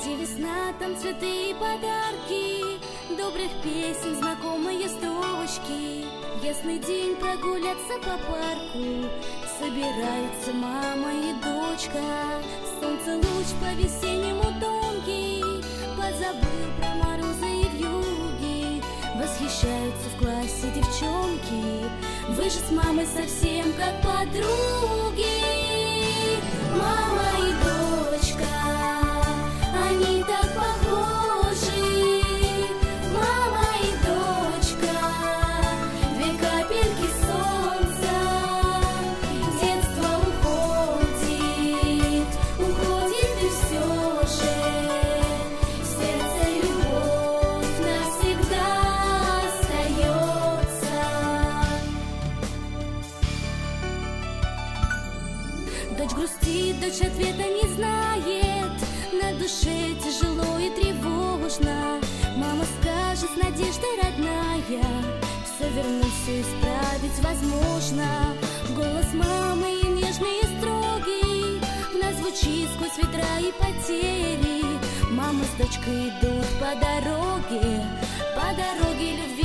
Где весна, там цветы и подарки, добрых песен, знакомые строчки. Ясный день прогуляться по парку, собираются мама и дочка. Солнце луч по-весеннему тонкий, позабыл про морозы и вьюги. Восхищаются в классе девчонки, вы же с мамой совсем как подруги. Мама и дочка, они так похожи. Мама и дочка, две капельки солнца. Детство уходит, уходит и все же в сердце любовь навсегда остается. Дочь грустит, дочь ответа не знает, на душе тяжело и тревожно. Мама скажет с надеждой родная, все вернуть, все исправить возможно. Голос мамы нежный и строгий в нас звучит сквозь ветра и потери. Мама с дочкой идут по дороге любви.